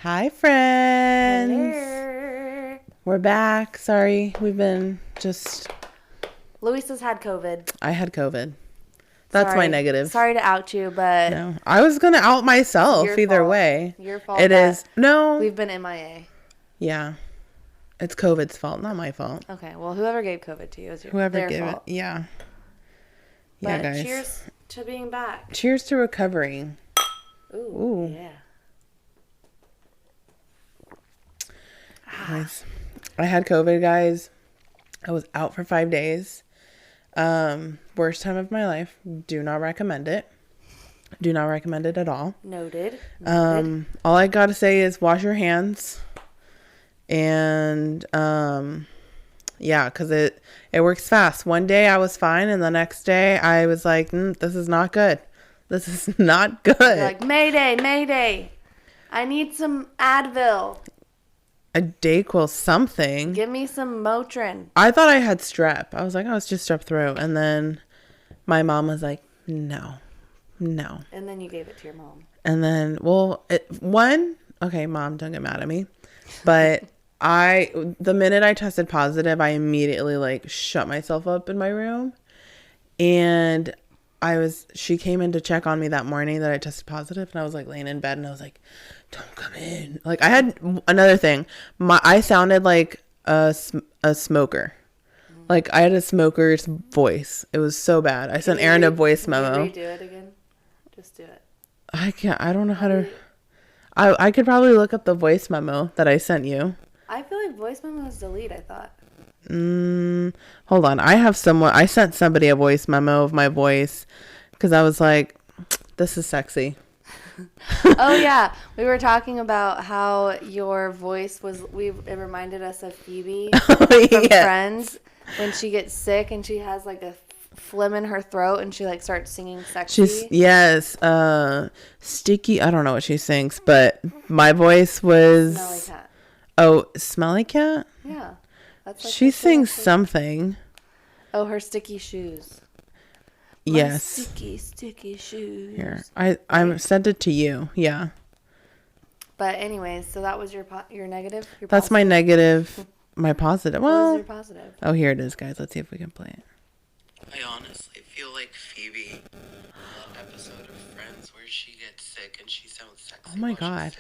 Hi, friends. Hello. We're back. Sorry, we've been just. Luis has had COVID. I had COVID. That's my negative. Sorry to out you, but No, I was gonna out myself your either fault. way. Your fault. It is no. We've been MIA. Yeah, it's COVID's fault, not my fault. Okay, well, whoever gave COVID to you is Whoever their gave fault. it. Yeah. Yeah, But guys. cheers to being back. Cheers to recovery. Ooh. Yeah. Guys, I had COVID, guys. I was out for 5 days. Worst time of my life. Do not recommend it. Do not recommend it at all. Noted. All I gotta say is wash your hands. And yeah, because it works fast. One day I was fine, and the next day I was like, this is not good. This is not good. You're like, Mayday, Mayday. I need some Advil. A Dayquil something. Give me some Motrin. I thought I had strep. I was like, oh, it's just strep throat. And then my mom was like, no. And then you gave it to your mom. And then, okay, Mom, don't get mad at me. But the minute I tested positive, I immediately shut myself up in my room. And she came in to check on me that morning that I tested positive, and I was laying in bed, and I was like, don't come in. I had another thing. I sounded like a smoker. I had a smoker's voice. It was so bad. I sent Aaron a voice memo. Can you redo it again? Just do it. I can't. I don't know how to. I could probably look up the voice memo that I sent you. I feel like voice memos delete, I thought. Hold on. I sent somebody a voice memo of my voice because I was like, this is sexy. Oh yeah, we were talking about how your voice it reminded us of Phoebe from Friends when she gets sick and she has a phlegm in her throat and she starts singing sexy. Sticky. I don't know what she sings, but my voice was Smelly Cat. Oh, Smelly Cat? Yeah. That's she sings something. Oh, her sticky shoes. Yes. My sticky shoes. Here, I sent it to you. Yeah. But anyways, so that was your negative. That's my negative. My positive. Well, what was your positive? Oh, here it is, guys. Let's see if we can play it. I honestly feel like Phoebe in that episode of Friends where she gets sick and she sounds sexy. Oh my god.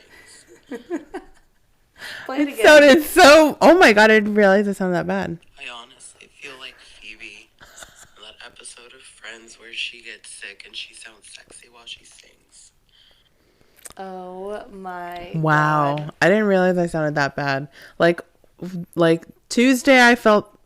Play it again. It sounded so. Oh my god! I didn't realize it sounded that bad. I honestly feel like Phoebe in that episode of Friends where she gets sick and she sounds sexy while she sings. Oh my Wow. God. I didn't realize I sounded that bad. Like Tuesday I felt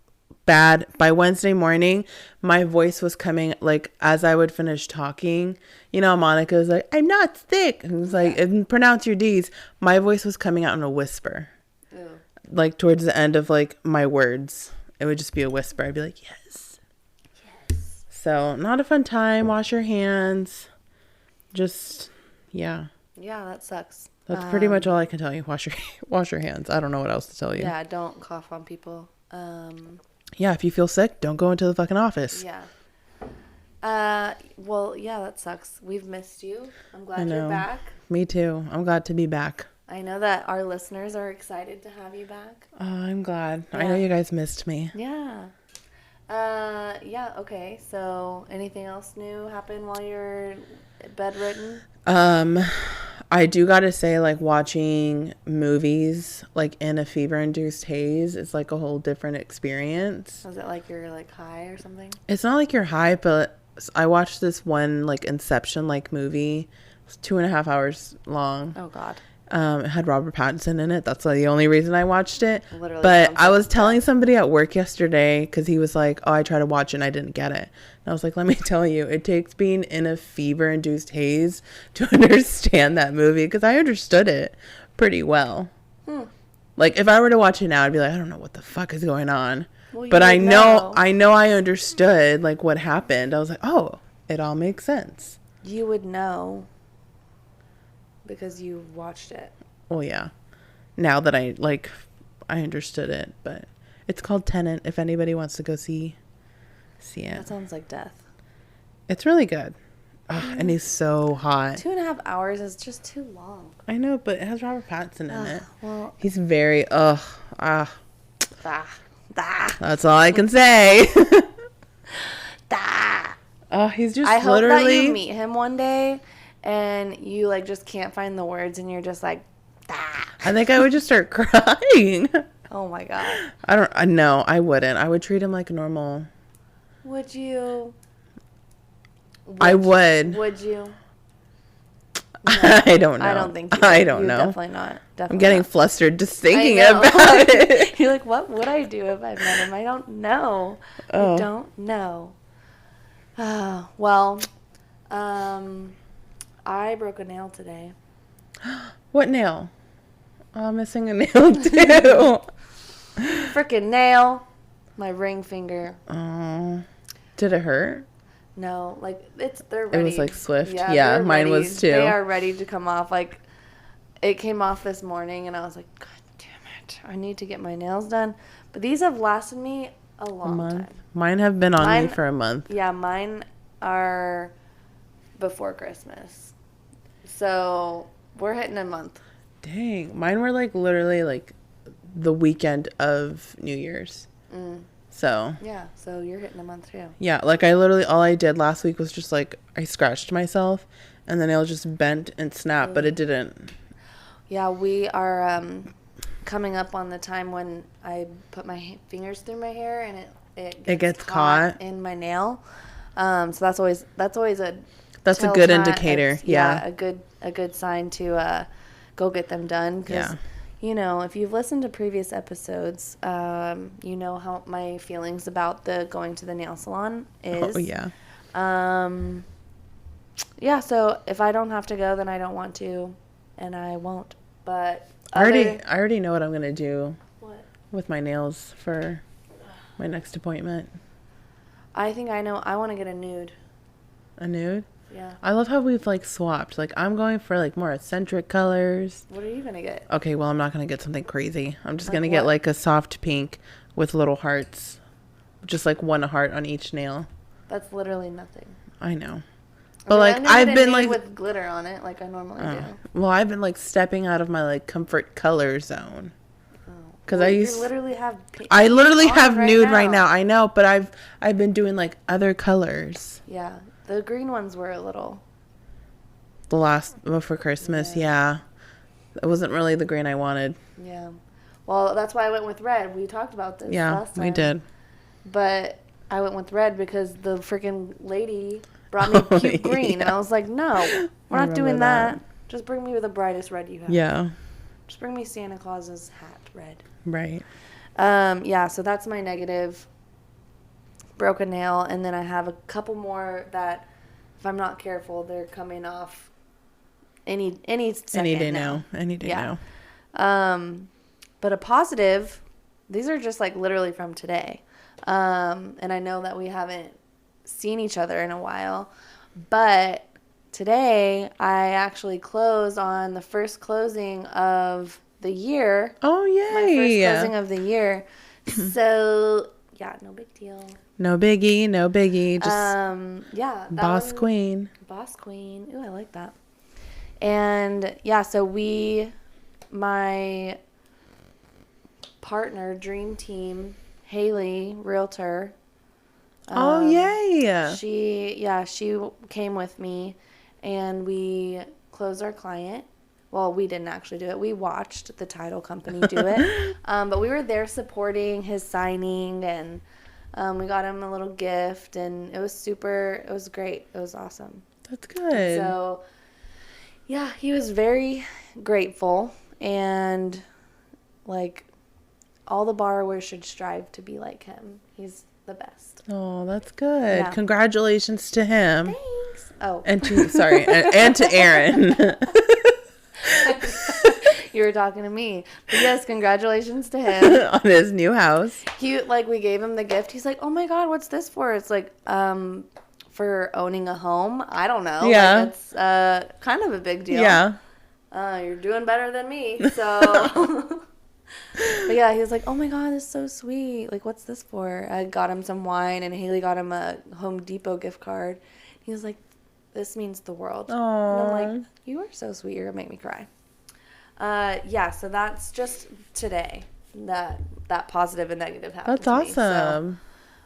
bad. By Wednesday morning, my voice was coming as I would finish talking. You know, Monica was like, I'm not sick. It was and pronounce your D's. My voice was coming out in a whisper. Ew. Towards the end of my words. It would just be a whisper. I'd be like, yes. Yes. So not a fun time. Wash your hands. Just, yeah. Yeah, that sucks. That's pretty much all I can tell you. Wash your hands. I don't know what else to tell you. Yeah, don't cough on people. Yeah, if you feel sick, don't go into the fucking office. Yeah. Well, yeah, that sucks. We've missed you. I'm glad you're back. Me too. I'm glad to be back. I know that our listeners are excited to have you back. Oh, I'm glad. Yeah. I know you guys missed me. Yeah. Yeah, okay. So, anything else new happen while you're bedridden? I do gotta say, watching movies, in a fever-induced haze is, a whole different experience. Was it you're, high or something? It's not like you're high, but I watched this one, Inception-like movie. It's 2.5 hours long. Oh, God. It had Robert Pattinson in it. That's the only reason I watched it. Literally. But I was telling somebody at work yesterday because he was like, oh, I tried to watch it and I didn't get it. And I was like, let me tell you, it takes being in a fever-induced haze to understand that movie because I understood it pretty well. If I were to watch it now, I'd be like, I don't know what the fuck is going on. Well, but I know I understood what happened. I was like, oh, it all makes sense. You would know. Because you watched it. Well, yeah. Now that I understood it, but it's called Tenet. If anybody wants to go see it. That sounds like death. It's really good. And he's so hot. 2.5 hours is just too long. I know, but it has Robert Pattinson in it. Well, He's very, ah. That's all I can say. Ah. Oh, he's just I hope literally. that you meet him one day and you like just can't find the words and you're just like, ah. I think I would just start crying. Oh my God. No, I wouldn't. I would treat him like normal. Would you? I would. Would you? I don't know. I don't think you I would. don't You know. Definitely not. Definitely I'm getting not. flustered just thinking I know. about it. You're like, what would I do if I met him? I don't know. Oh. I don't know. Well, I broke a nail today. What nail? Oh, I'm missing a nail too. Freaking nail. My ring finger. Oh. Did it hurt? No, like they're ready. It was like swift. Yeah, Yeah, they're mine ready. was too. They are ready to come off. Like it came off this morning, and I was like, God damn it! I need to get my nails done. But these have lasted me a long time. Mine have been on me for a month. Yeah, mine are before Christmas, so we're hitting a month. Dang, mine were like literally like the weekend of New Year's. So Yeah, so you're hitting a month too. yeah, like I literally all I did last week was just like I scratched myself, and the nail just bent and snapped, but it didn't. Yeah, we are coming up on the time when I put my fingers through my hair and it gets caught in my nail. So that's always a good indicator. Yeah. a good sign to go get them done. 'Cause, Yeah. you know, if you've listened to previous episodes, you know how my feelings about the going to the nail salon is. Oh yeah. Yeah, so if I don't have to go, then I don't want to, and I won't. But I already know what I'm gonna do what? with my nails for my next appointment. I think I know. I want to get a nude. A nude. Yeah. I love how we've like swapped. Like I'm going for like more eccentric colors. What are you gonna get? Okay, well I'm not gonna get something crazy. I'm just Like gonna get what? like a soft pink with little hearts, just like one heart on each nail. That's literally nothing. I know, I but mean, like I'm gonna I've get a been nude like, with glitter on it, like I normally do. well I've been like stepping out of my like comfort color zone. Because Well, I you used, literally have. I literally on have right nude now. right now. I know, but I've been doing like other colors. Yeah, the green ones were a little. The last before Christmas, yeah. It wasn't really the green I wanted. Yeah. Well, that's why I went with red. We talked about this Yeah, last time. we did. But I went with red because the freaking lady brought me Oh, puke green. And I was like, no, we're not doing remember that. Just bring me the brightest red you have. Yeah, Just bring me Santa Claus's hat red. right. Yeah, so that's my negative. Broke a nail. And then I have a couple more that, if I'm not careful, they're coming off any second Any day now. now. Any day Yeah. now. But a positive, these are just like literally from today. And I know that we haven't seen each other in a while, but today I actually closed on the first closing of the year. Oh My first yay! closing of the year. So yeah, no big deal. No biggie, no biggie. Just Yeah. that boss one- queen. Boss queen. Ooh, I like that. And yeah, so my partner, dream team, Haley, realtor. Oh yay! She came with me, and we closed our client. Well, we didn't actually do it. We watched the title company do it. But we were there supporting his signing, and we got him a little gift, and it was great. It was awesome. That's good. So, yeah, he was very grateful, and like all the borrowers should strive to be like him. He's the best. Oh, that's good. Yeah. Congratulations to him. Thanks. Oh, And to sorry, and to Aaron. you were talking to me. But yes, congratulations to him. On his new house. We gave him the gift. He's like, "Oh my God, what's this for?" It's like, for owning a home. I don't know. Yeah. Like, it's kind of a big deal. Yeah. You're doing better than me. So, but yeah, he was like, "Oh my God, this is so sweet. Like, what's this for?" I got him some wine, and Haley got him a Home Depot gift card. He was like, This means the world. Aww. And I'm like, you are so sweet. You're going to make me cry. Yeah, so that's just today. That positive and negative happened That's awesome. So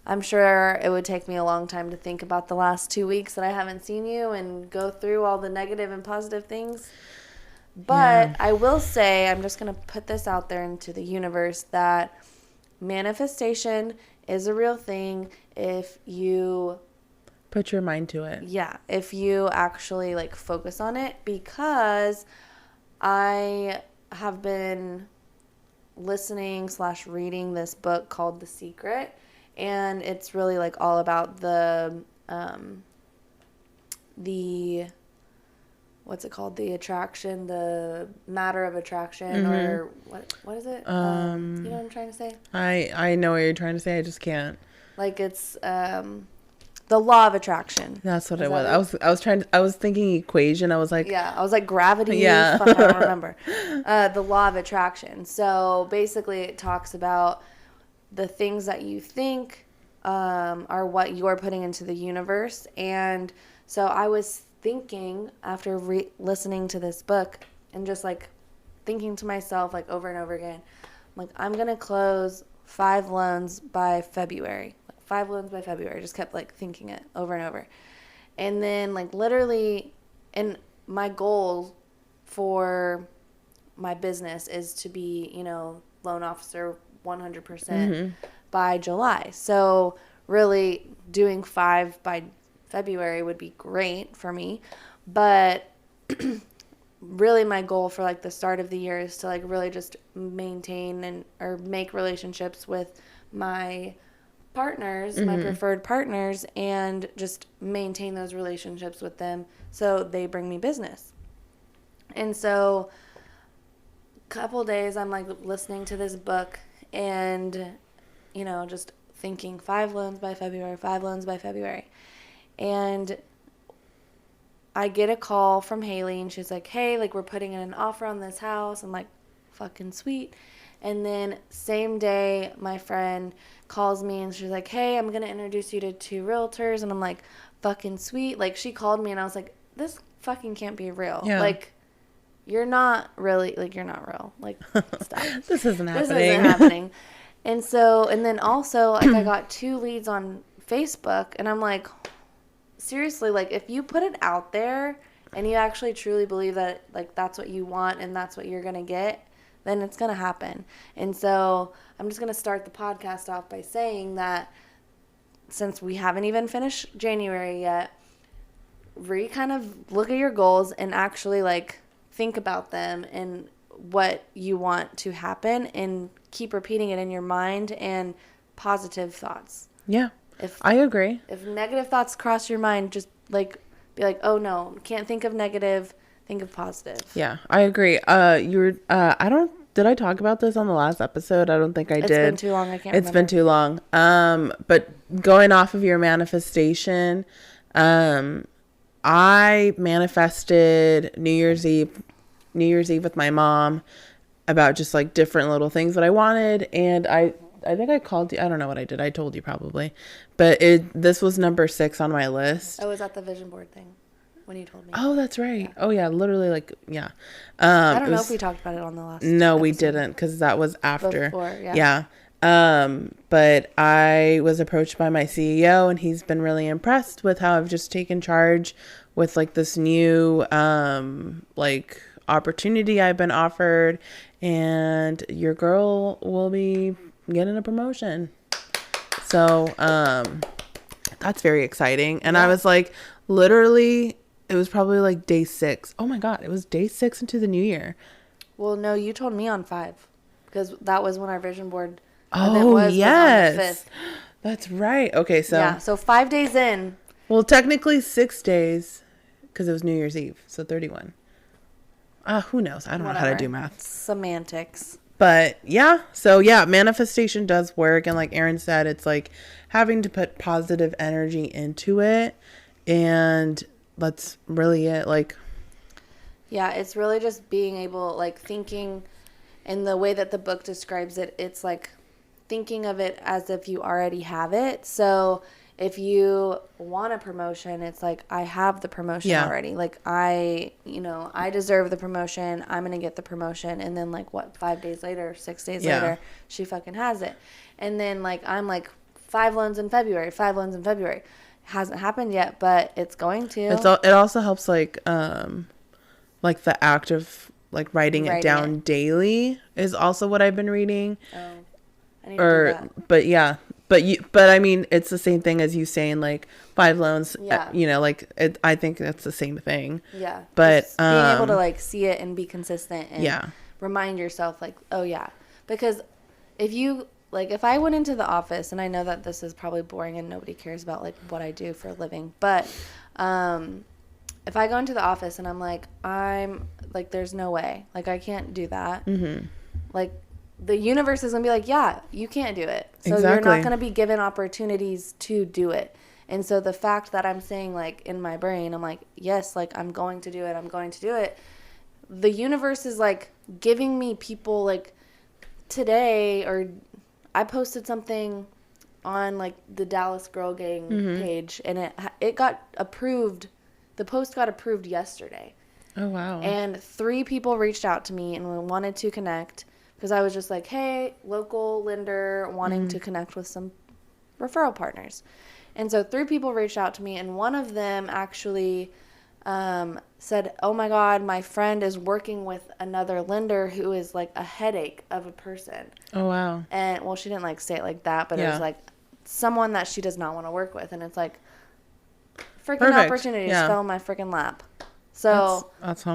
I'm sure it would take me a long time to think about the last 2 weeks that I haven't seen you and go through all the negative and positive things. But I will say, I'm just going to put this out there into the universe, that manifestation is a real thing if you put your mind to it. Yeah, if you actually like focus on it, because I have been listening/reading this book called The Secret, and it's really like all about the what's it called? The attraction, the matter of attraction, or what is it? You know what I'm trying to say? I know what you're trying to say. I just can't. Like it's the law of attraction. That's what it was. I was thinking equation. I was like, yeah, I was like gravity. Yeah. Fuck, I don't remember. The law of attraction. So basically it talks about the things that you think are what you're putting into the universe. And so I was thinking after listening to this book and just like thinking to myself like over and over again, I'm like, I'm going to close 5 loans by February. 5 loans by February. I just kept like thinking it over and over. And then like literally, and my goal for my business is to be, you know, loan officer 100% by July. So really doing 5 by February would be great for me. But really my goal for like the start of the year is to like really just maintain or make relationships with my partners, my preferred partners, and just maintain those relationships with them so they bring me business. And so a couple days I'm like listening to this book and, you know, just thinking 5 loans by February, 5 loans by February. And I get a call from Haley and she's like, hey, like we're putting in an offer on this house. I'm like, fucking sweet. And then same day, my friend calls me and she's like, hey, I'm going to introduce you to 2 realtors. And I'm like, fucking sweet. Like, she called me and I was like, this fucking can't be real. Yeah. Like, you're not really, like, you're not real. Like, stop. This isn't happening. This isn't happening. And so, and then also, like, I got 2 leads on Facebook. And I'm like, seriously, like, if you put it out there and you actually truly believe that, like, that's what you want and that's what you're going to get, then it's going to happen. And so I'm just going to start the podcast off by saying that since we haven't even finished January yet, kind of look at your goals and actually like think about them and what you want to happen and keep repeating it in your mind and positive thoughts. Yeah, I agree. If negative thoughts cross your mind, just like be like, oh no, can't think of negative. Think of positive. Yeah, I agree. Did I talk about this on the last episode? I don't think I did. It's been too long. I can't remember. It's been too long. But going off of your manifestation, I manifested New Year's Eve with my mom about just like different little things that I wanted. And I think I called you. I don't know what I did. I told you probably, but this was number 6 on my list. I was at the vision board thing when you told me. Oh, that's right. Yeah. Oh yeah. Literally like, yeah. I don't know if we talked about it on the last No, episode. We didn't. 'Cause that was after. Before, yeah. But I was approached by my CEO and he's been really impressed with how I've just taken charge with like this new, like opportunity I've been offered, and your girl will be getting a promotion. So, that's very exciting. And I was like, literally, it was probably like day 6. Oh my God. It was day 6 into the new year. Well, no, you told me on 5 because that was when our vision board event was yes. On the 5th. That's right. Okay. So, yeah. So 5 days in. Well, technically 6 days because it was New Year's Eve. So 31. Who knows? I don't know how to do math. Semantics. But yeah. So yeah, manifestation does work. And like Erin said, it's like having to put positive energy into it. And that's really it. Like, yeah, it's really just being able, like, thinking in the way that the book describes it. It's like thinking of it as if you already have it. So if you want a promotion, it's like, I have the promotion already. Like, I deserve the promotion. I'm going to get the promotion. And then, like, 5 days later, 6 days later, she fucking has it. And then, like, I'm like, 5 loans in February. Hasn't happened yet, but it's going to. It also helps, like the act of, like, writing it down daily is also what I've been reading. Oh, I need to do that. But yeah. But I mean, it's the same thing as you saying, like, 5 loans. Yeah. Like, I think that's the same thing. Yeah. But just being able to, like, see it and be consistent and remind yourself, like, oh yeah, because if I went into the office, and I know that this is probably boring and nobody cares about, like, what I do for a living, but if I go into the office and I'm like, there's no way, like, I can't do that. Mm-hmm. Like, the universe is going to be like, yeah, you can't do it. So You're not going to be given opportunities to do it. And so the fact that I'm saying, like, in my brain, I'm like, yes, like, I'm going to do it. The universe is, like, giving me people, like, today, or I posted something on, like, the Dallas Girl Gang page, and it got approved. The post got approved yesterday. Oh, wow. And 3 people reached out to me and wanted to connect. Because I was just like, hey, local lender wanting to connect with some referral partners. And so 3 people reached out to me, and one of them actually said, oh, my God, my friend is working with another lender who is, like, a headache of a person. Oh, wow. And, well, she didn't, like, say it like that, but it was, like, someone that she does not want to work with. And it's, like, freaking opportunities fell in my freaking lap. So that's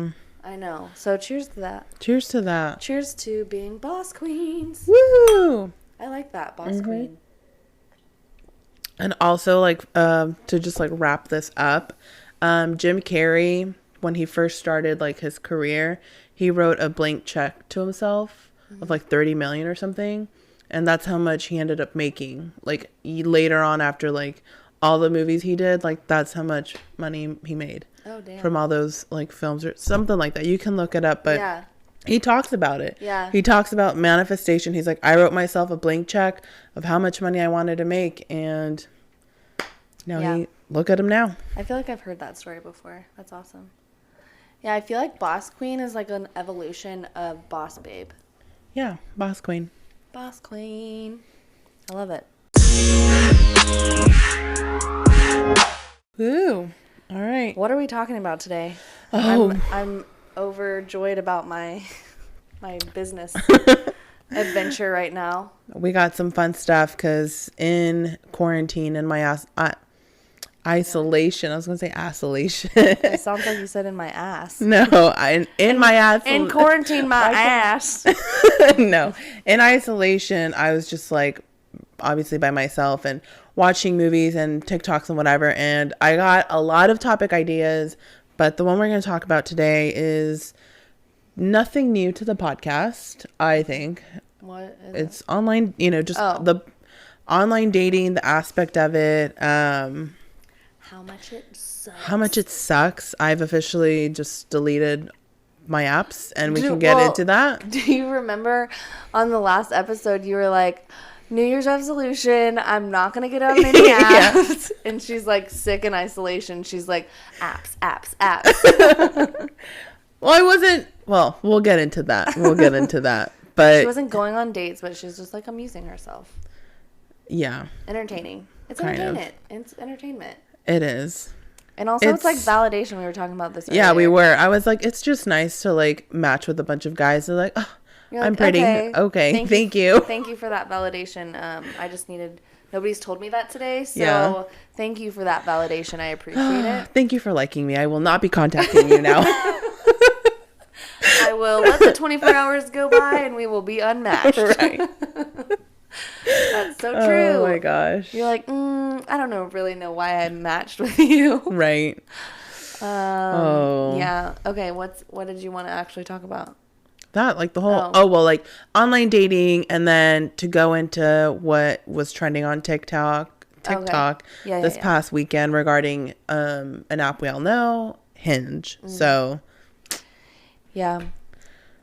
I know. So cheers to that. Cheers to that. Cheers to being boss queens. Woo! I like that, boss queen. And also, like, to just, like, wrap this up, Jim Carrey, when he first started, like, his career, he wrote a blank check to himself of, like, 30 million or something. And that's how much he ended up making. Like, later on, after, like, all the movies he did, like, that's how much money he made. Oh, damn. From all those, like, films or something like that. You can look it up, but he talks about it. Yeah. He talks about manifestation. He's like, I wrote myself a blank check of how much money I wanted to make, and now look at him now. I feel like I've heard that story before. That's awesome. Yeah, I feel like boss queen is like an evolution of boss babe. Yeah, boss queen. Boss queen. I love it. Ooh. All right. What are we talking about today? Oh. I'm overjoyed about my business adventure right now. We got some fun stuff because in quarantine, in my isolation, I was going to say isolation. It sounds like you said in my ass. No, in my ass. In quarantine, my ass. No, in isolation, I was just, like, obviously by myself and watching movies and TikToks and whatever, and I got a lot of topic ideas, but the one we're going to talk about today is nothing new to the podcast, I think. What is it's online, just the online dating, the aspect of it, how much it sucks. I've officially just deleted my apps, and we can get into that. Do you remember on the last episode you were like, New Year's resolution, I'm not going to get on any apps. Yeah. And she's, like, sick in isolation. She's like, apps. Well, we'll get into that. But she wasn't going on dates, but she's just, like, amusing herself. Yeah. Entertaining. It's entertainment. It's entertainment. It is. And also it's like validation. We were talking about this earlier. Yeah, we were. I was like, it's just nice to, like, match with a bunch of guys. They're like, oh, like, I'm pretty. Okay. Thank you. Thank you for that validation. I just needed, nobody's told me that today. So thank you for that validation. I appreciate it. Thank you for liking me. I will not be contacting you now. I will let the 24 hours go by and we will be unmatched. Right. That's so true. Oh my gosh. You're like, I don't really know why I matched with you. Right. Yeah. Okay. What did you want to actually talk about? That, like, the whole, like, online dating, and then to go into what was trending on TikTok this past weekend regarding an app we all know, Hinge. Mm-hmm. So. Yeah.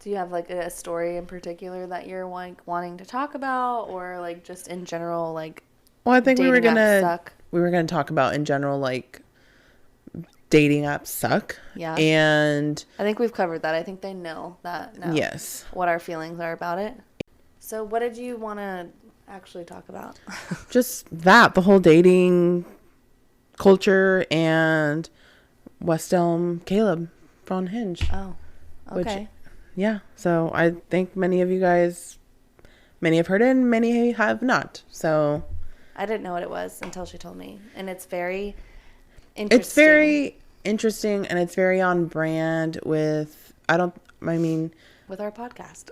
Do you have, like, a story in particular that you're, like, wanting to talk about, or, like, just in general, like, well, I think we were gonna we were going to talk about in general, like, dating apps suck. Yeah. And I think we've covered that. I think they know that now. Yes. What our feelings are about it. So what did you want to actually talk about? Just that, the whole dating culture and West Elm Caleb from Hinge. Oh, okay. Which, yeah. So I think many have heard it and many have not. So I didn't know what it was until she told me. And it's very interesting. It's very interesting and it's very on brand with, with our podcast.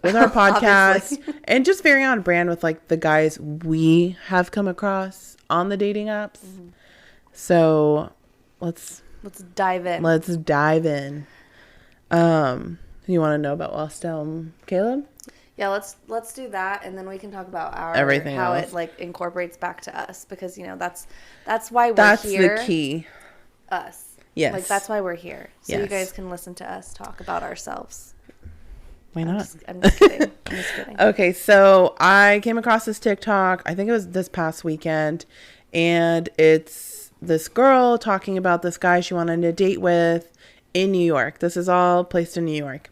And just very on brand with like the guys we have come across on the dating apps. Mm-hmm. So let's dive in. You want to know about West Elm Caleb? Yeah, let's do that, and then we can talk about everything how else. It like incorporates back to us, because that's why we're that's here. That's the key. Us. Yes. Like that's why we're here. So yes. You guys can listen to us talk about ourselves. Why not? I'm just kidding. Okay, so I came across this TikTok. I think it was this past weekend, and it's this girl talking about this guy she wanted to date with in New York. This is all placed in New York.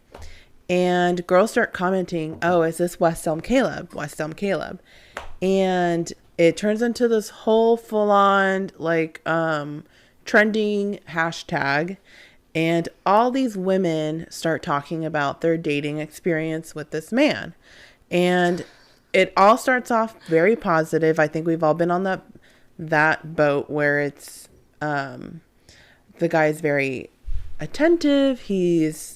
And girls start commenting, oh, is this West Elm Caleb? West Elm Caleb. And it turns into this whole full-on, like, trending hashtag. And all these women start talking about their dating experience with this man. And it all starts off very positive. I think we've all been on that boat where it's, the guy's very attentive. He's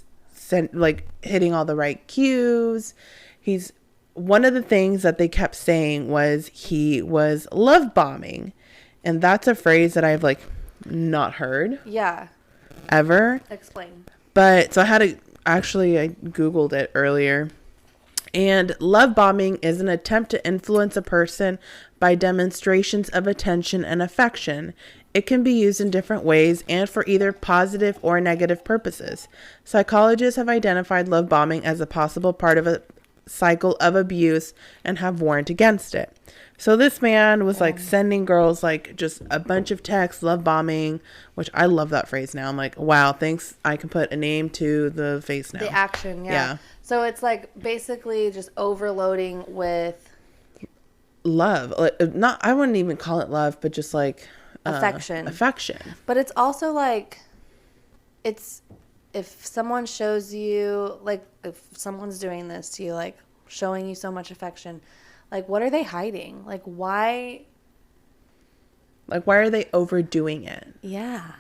hitting all the right cues. He's one of the things that they kept saying was he was love bombing, and that's a phrase that I've like not heard. Yeah. Ever. Explain. But so I Googled it earlier. And love bombing is an attempt to influence a person by demonstrations of attention and affection. It can be used in different ways and for either positive or negative purposes. Psychologists have identified love bombing as a possible part of a cycle of abuse and have warned against it. So this man was like sending girls like just a bunch of texts, love bombing, which I love that phrase now. I'm like, wow, thanks. I can put a name to the face now. The action, yeah. So it's like basically just overloading with love. I wouldn't even call it love, but just like affection. But it's also like, it's if someone shows you, like if someone's doing this to you, like showing you so much affection, like what are they hiding? Like why are they overdoing it? Yeah.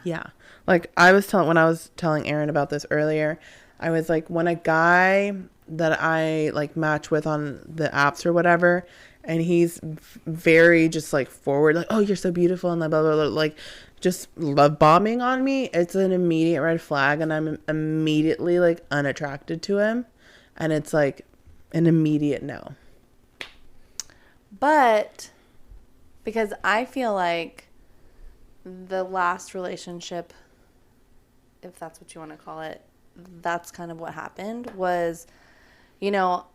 Like when I was telling Aaron about this earlier, I was like, when a guy that I like match with on the apps or whatever, and he's very just like forward, like, oh, you're so beautiful, and blah, blah, blah, like just love bombing on me, it's an immediate red flag, and I'm immediately like unattracted to him, and it's like an immediate no. But because I feel like the last relationship, if that's what you want to call it, that's kind of what happened was,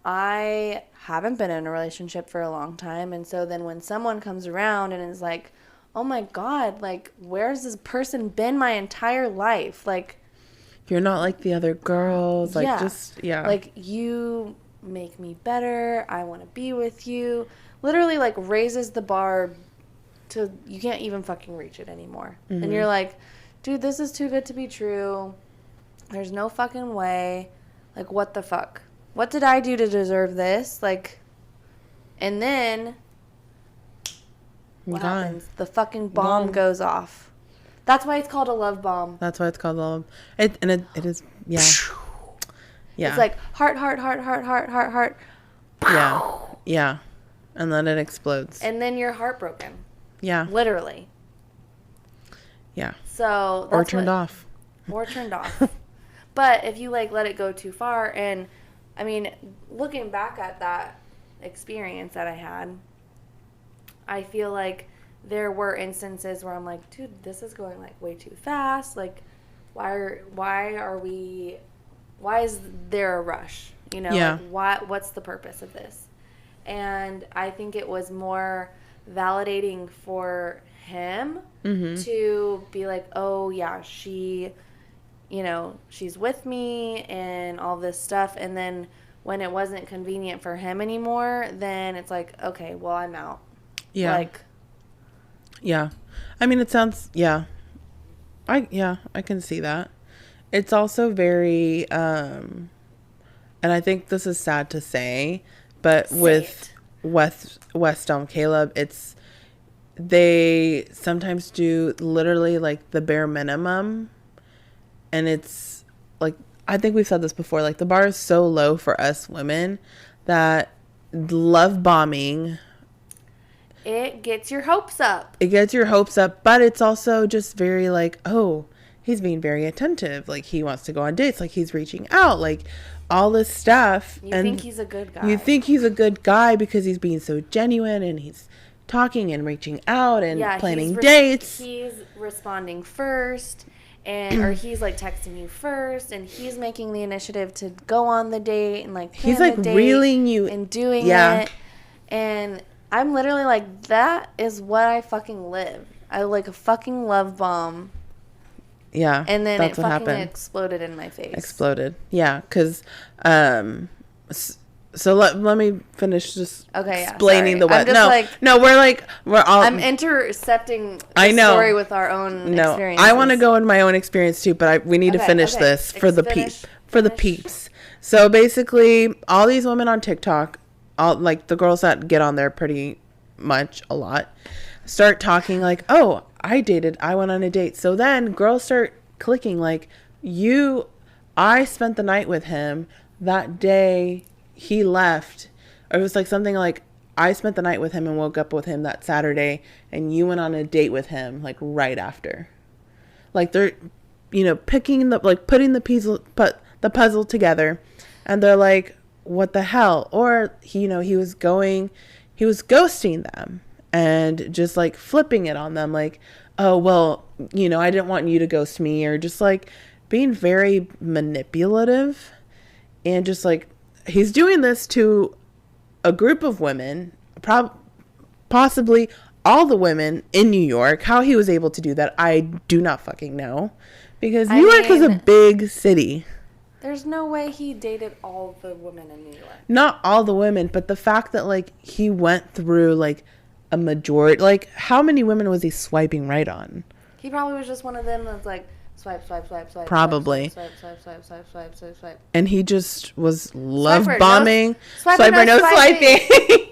I haven't been in a relationship for a long time. And so then when someone comes around and is like, oh my God, like, where's this person been my entire life? Like, you're not like the other girls. Like, like, you make me better. I want to be with you. Literally, like, raises the bar to you can't even fucking reach it anymore. Mm-hmm. And you're like, dude, this is too good to be true. There's no fucking way. Like, what the fuck? What did I do to deserve this? Like, and then what happens? The fucking bomb goes off. That's why it's called a love bomb. That's why it's called love. It is, yeah. Yeah. It's like heart, heart, heart, heart, heart, heart, heart. Yeah. Yeah. And then it explodes. And then you're heartbroken. Yeah. Literally. Yeah. So or turned off. But if you like let it go too far, and I mean, looking back at that experience that I had, I feel like there were instances where I'm like, dude, this is going like way too fast. Like, why is there a rush? Yeah. Like, what's the purpose of this? And I think it was more validating for him to be like, oh, yeah, she, you know, she's with me and all this stuff. And then when it wasn't convenient for him anymore, then it's like, okay, well, I'm out. Yeah. Like, yeah. I mean, it sounds, yeah. I can see that. It's also very, and I think this is sad to say, but with West Elm Caleb, they sometimes do literally like the bare minimum. And it's like, I think we've said this before, like the bar is so low for us women that love bombing, it gets your hopes up. But it's also just very like, oh, he's being very attentive. Like he wants to go on dates. Like he's reaching out. Like all this stuff. You think he's a good guy. You think he's a good guy because he's being so genuine and he's talking and reaching out and planning dates. He's responding first. Or he's like texting you first, and he's making the initiative to go on the date and like he's like reeling you and doing it. And I'm literally like, that is what I fucking live. I like a fucking love bomb. Yeah, and then it fucking exploded in my face. Yeah, because so let me finish just explaining the what. We're all. I'm intercepting the story with our own experiences. I want to go in my own experience too, but we need to finish this for the peeps. So basically, all these women on TikTok, all like the girls that get on there pretty much a lot, start talking like, oh, I went on a date. So then girls start clicking like, I spent the night with him that day. He left. Or it was like something like, I spent the night with him and woke up with him that Saturday, and you went on a date with him like right after. Like they're, putting the puzzle together, and they're like, what the hell? Or he was ghosting them and just like flipping it on them, like, oh well, I didn't want you to ghost me, or just like being very manipulative, and just like, he's doing this to a group of women, possibly all the women in New York. How he was able to do that, I do not fucking know. Because New York is a big city. There's no way he dated all the women in New York. Not all the women, but the fact that, like, he went through, like, a majority. Like, how many women was he swiping right on? He probably was just one of them that's like, swipe. Probably. Swipe. And he just was love bombing. Swiper, no swiping.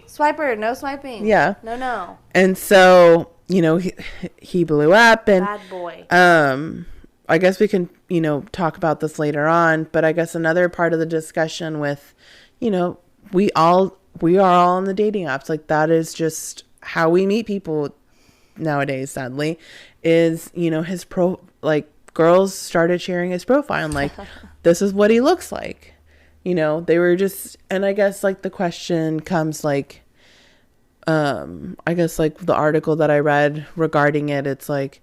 Swiper, no swiping. Yeah. No. And so, he blew up, and bad boy. I guess we can, talk about this later on, but I guess another part of the discussion with, we are all on the dating apps. Like, that is just how we meet people nowadays, sadly, is, girls started sharing his profile and like, this is what he looks like. They were just, and I guess like the question comes like, I guess like the article that I read regarding it, it's like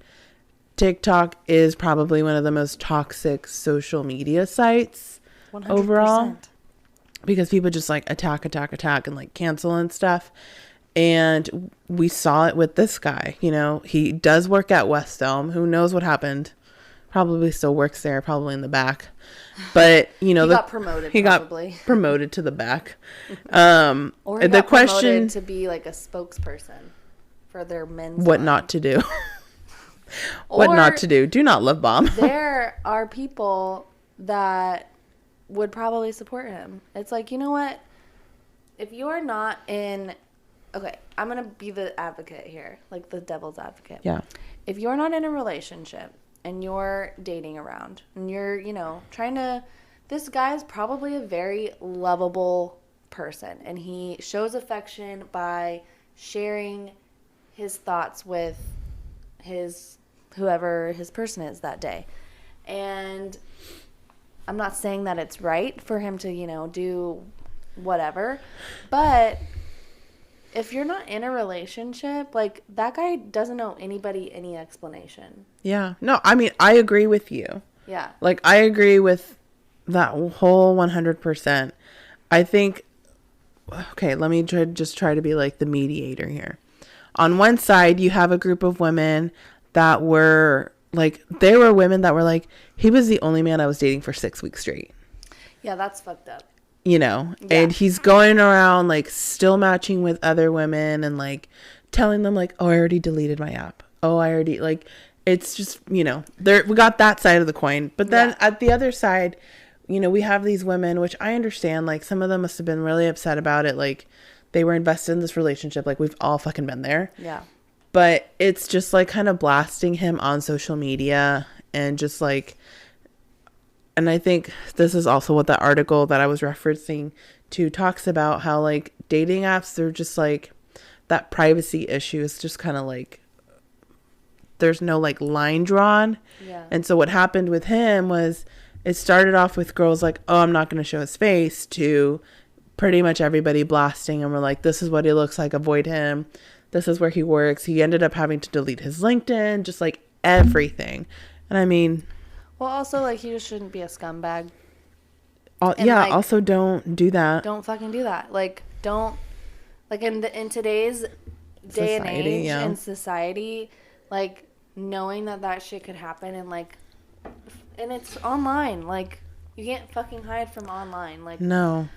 TikTok is probably one of the most toxic social media sites 100%. Overall, because people just like attack and like cancel and stuff. And we saw it with this guy, he does work at West Elm. Who knows what happened? Probably still works there, probably in the back. But, he got promoted. He probably got promoted to the back. Or he got promoted to be like a spokesperson for their men's what line. Not to do. What not to do. Do not love bomb. There are people that would probably support him. It's like, you know what? If you are not in... Okay, I'm going to be the advocate here, like the devil's advocate. Yeah. If you're not in a relationship and you're dating around and you're, trying to... This guy is probably a very lovable person, and he shows affection by sharing his thoughts with whoever his person is that day. And I'm not saying that it's right for him to, do whatever, but if you're not in a relationship, like, that guy doesn't owe anybody any explanation. Yeah. No, I mean, I agree with you. Yeah. Like, I agree with that whole 100%. I think, okay, let me try to be like the mediator here. on one side, you have a group of women that were like, there were women that were like, he was the only man I was dating for 6 weeks straight. Yeah, that's fucked up. You know, and he's going around like still matching with other women and like telling them like, oh, I already deleted my app. Oh, I already like, it's just, you know, there, we got that side of the coin. But then at the other side, you know, we have these women, which I understand, like some of them must have been really upset about it. Like they were invested in this relationship. Like we've all fucking been there. Yeah. But it's just like kind of blasting him on social media and just like, and I think this is also what the article that I was referencing to talks about, how like dating apps, they're just like that privacy issue is just kind of like, there's no like line drawn. Yeah. And so what happened with him was it started off with girls like, oh, I'm not going to show his face, to pretty much everybody blasting and we're like, this is what he looks like, avoid him. This is where he works. He ended up having to delete his LinkedIn, just like everything. And I mean, well, also like he just shouldn't be a scumbag. Yeah, like, also don't do that. Don't fucking do that. Like don't, like in today's day and age in society, like knowing that shit could happen and like, and it's online. Like you can't fucking hide from online. Like no.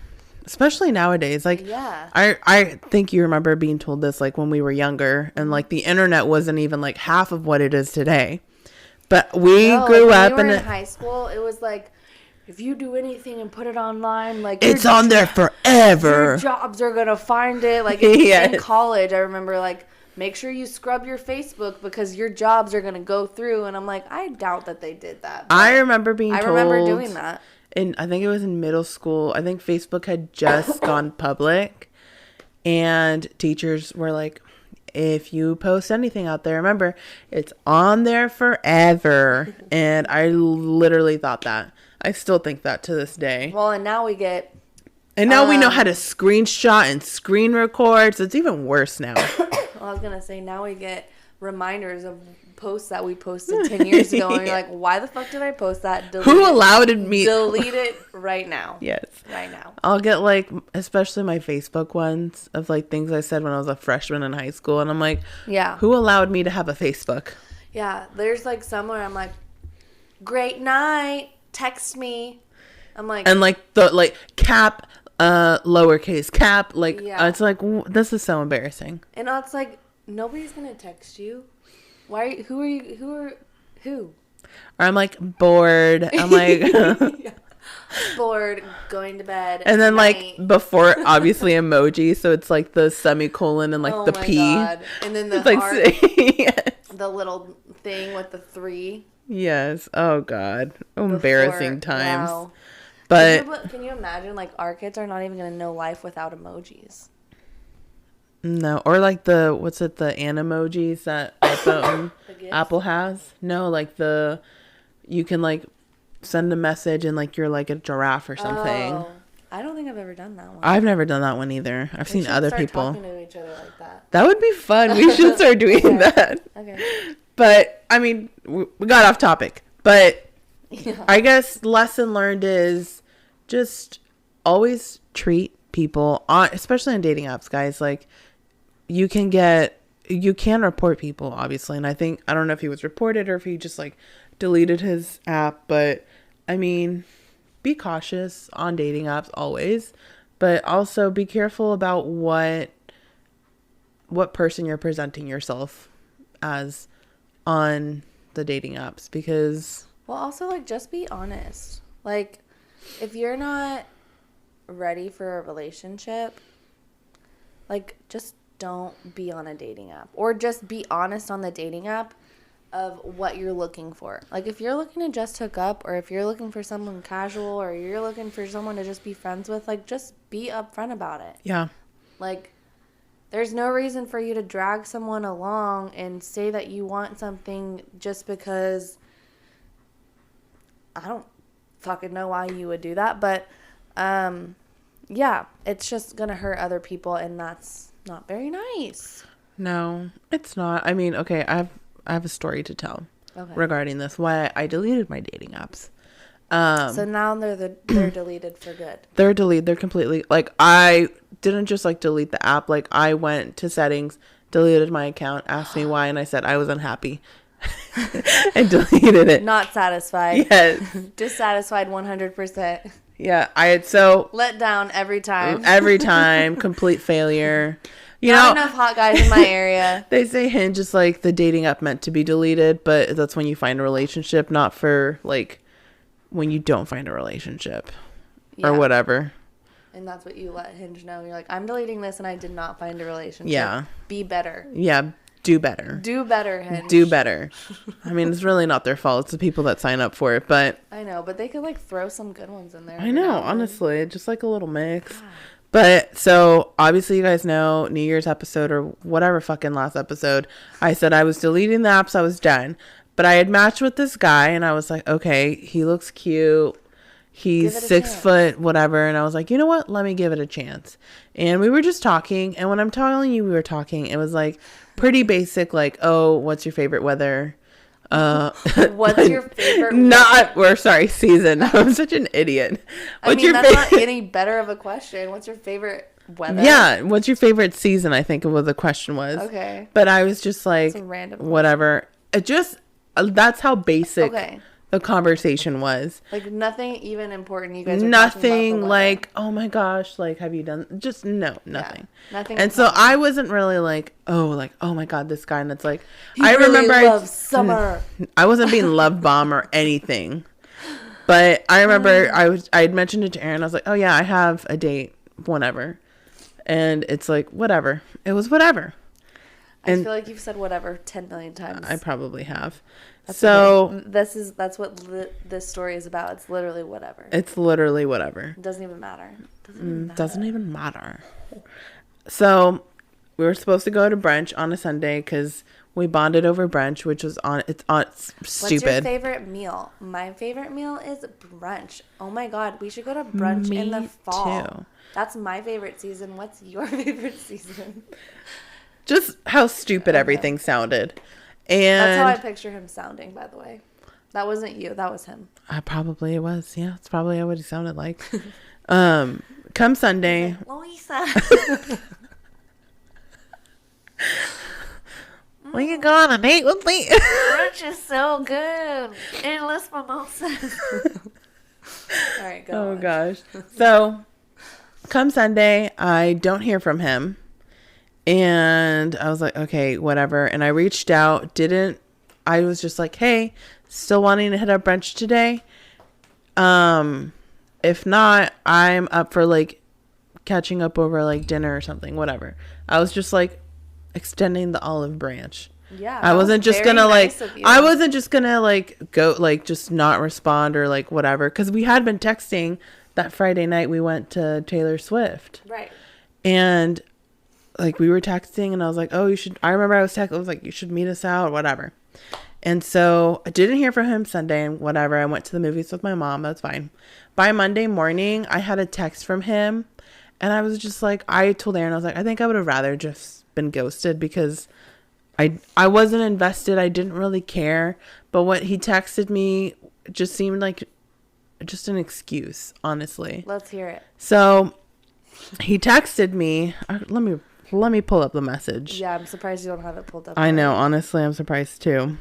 Especially nowadays, like, yeah. I think you remember being told this, like, when we were younger, and, like, the internet wasn't even, like, half of what it is today. But we grew up in high school, it was, like, if you do anything and put it online, like... It's on there forever. Your jobs are gonna find it. Like, in college, I remember, like, make sure you scrub your Facebook because your jobs are gonna go through. And I'm like, I doubt that they did that. I remember being told... I remember doing that. I think it was in middle school. I think Facebook had just gone public, and teachers were like, if you post anything out there, remember, it's on there forever. And I literally thought that. I still think that to this day. Well, and now we get... And now we know how to screenshot and screen record, so it's even worse now. I was going to say, now we get reminders of posts that we posted 10 years ago, and you're like, why the fuck did I post that? Who allowed me? Delete it right now. Yes. Right now. I'll get like, especially my Facebook ones of like things I said when I was a freshman in high school, and I'm like, yeah, who allowed me to have a Facebook? Yeah, there's like somewhere I'm like, great night, text me. I'm like, and like the like cap lowercase cap, like it's like, this is so embarrassing. And it's like, nobody's gonna text you. Why? Who are you? Who? Or I'm like bored. I'm like yeah. Bored, going to bed. And then night. Like before, obviously emoji, so it's like the semicolon and like the P. God. And then the like, heart, yes. The little thing with the 3. Yes. Oh God. Embarrassing times. Wow. But can you imagine? Like our kids are not even gonna know life without emojis. No, or like the Animojis that Apple has. No, like you can like send a message and like you're like a giraffe or something. Oh, I don't think I've ever done that one. I've never done that one either. I've seen other people. Talking to each other like that. That would be fun. We should start doing that. Okay. But I mean, we got off topic. But I guess lesson learned is just always treat people, especially on dating apps, guys. Like you can report people, obviously. And I don't know if he was reported or if he just like deleted his app, but I mean, be cautious on dating apps always, but also be careful about what person you're presenting yourself as on the dating apps, because well, also like just be honest. Like if you're not ready for a relationship, like just don't be on a dating app, or just be honest on the dating app of what you're looking for. Like if you're looking to just hook up, or if you're looking for someone casual, or you're looking for someone to just be friends with, like just be upfront about it. Yeah. Like there's no reason for you to drag someone along and say that you want something just because I don't fucking know why you would do that, but yeah, it's just gonna hurt other people, and that's not very nice. No, it's not. I mean, okay, I have a story to tell regarding this, why I deleted my dating apps. So now they're deleted for good. They're deleted. They're completely, like, I didn't just like delete the app. Like I went to settings, deleted my account, asked me why, and I said I was unhappy. And deleted it. Not satisfied. Yes. Dissatisfied 100%. Yeah, I had so let down every time. Complete failure. You Not know, enough hot guys in my area. They say Hinge is like the dating app meant to be deleted, but that's when you find a relationship, not for like when you don't find a relationship or whatever. And that's what you let Hinge know. You're like, I'm deleting this and I did not find a relationship. Yeah. Be better. Yeah. Do better. Do better, Hinge. Do better. I mean, it's really not their fault. It's the people that sign up for it, but I know, but they could like throw some good ones in there. I know, honestly, just like a little mix. God. But so obviously you guys know New Year's episode or whatever fucking last episode, I said I was deleting the apps. I was done, but I had matched with this guy and I was like, okay, he looks cute. He's 6 foot, whatever. And I was like, you know what? Let me give it a chance. And we were just talking. And when I'm telling you we were talking, it was like pretty basic, like, oh, what's your favorite weather? What's your favorite season. I'm such an idiot. That's not any better of a question. What's your favorite weather? Yeah, what's your favorite season? I think what the question was. Okay. But I was just like, whatever. It just, that's how basic the conversation was. Like nothing even important. You guys are nothing like, oh my gosh, like have you done just nothing. Yeah, nothing. And so I wasn't really like, oh my god, this guy, and it's like I remember loves summer. I wasn't being love bomb or anything. But I remember I had mentioned it to Aaron. I was like, oh yeah, I have a date, whatever. And it's like, whatever. It was whatever. I feel like you've said whatever 10 million times. I probably have. That's so that's what this story is about. It's literally whatever. It's literally whatever. It doesn't even matter. Doesn't even matter. So we were supposed to go to brunch on a Sunday because we bonded over brunch, which was it's stupid. What's your favorite meal? My favorite meal is brunch. Oh my god, we should go to brunch in the fall. Too. That's my favorite season. What's your favorite season? Just how stupid everything sounded. And that's how I picture him sounding, by the way. That wasn't you. That was him. Probably it was. Yeah, it's probably what he sounded like. Come Sunday. Like, Louisa. Will you go on a date with me? Brunch is so good. Endless mimosas. All right, go on. Gosh. So, come Sunday, I don't hear from him. And I was like, okay, whatever. And I reached out, I was just like, hey, still wanting to hit up brunch today? If not, I'm up for like catching up over like dinner or something, whatever. I was just like extending the olive branch. Yeah. I wasn't just gonna go like just not respond or like whatever. Cause we had been texting that Friday night we went to Taylor Swift. Right. And like we were texting and I was like, oh, I remember I was like, you should meet us out, whatever. And so I didn't hear from him Sunday and whatever. I went to the movies with my mom. That's fine. By Monday morning, I had a text from him and I was just like, I told Aaron, I was like, I think I would have rather just been ghosted because I wasn't invested. I didn't really care. But what he texted me just seemed like just an excuse, honestly. Let's hear it. So he texted me. Let me pull up the message. Yeah, I'm surprised you don't have it pulled up. I know. Honestly, I'm surprised too.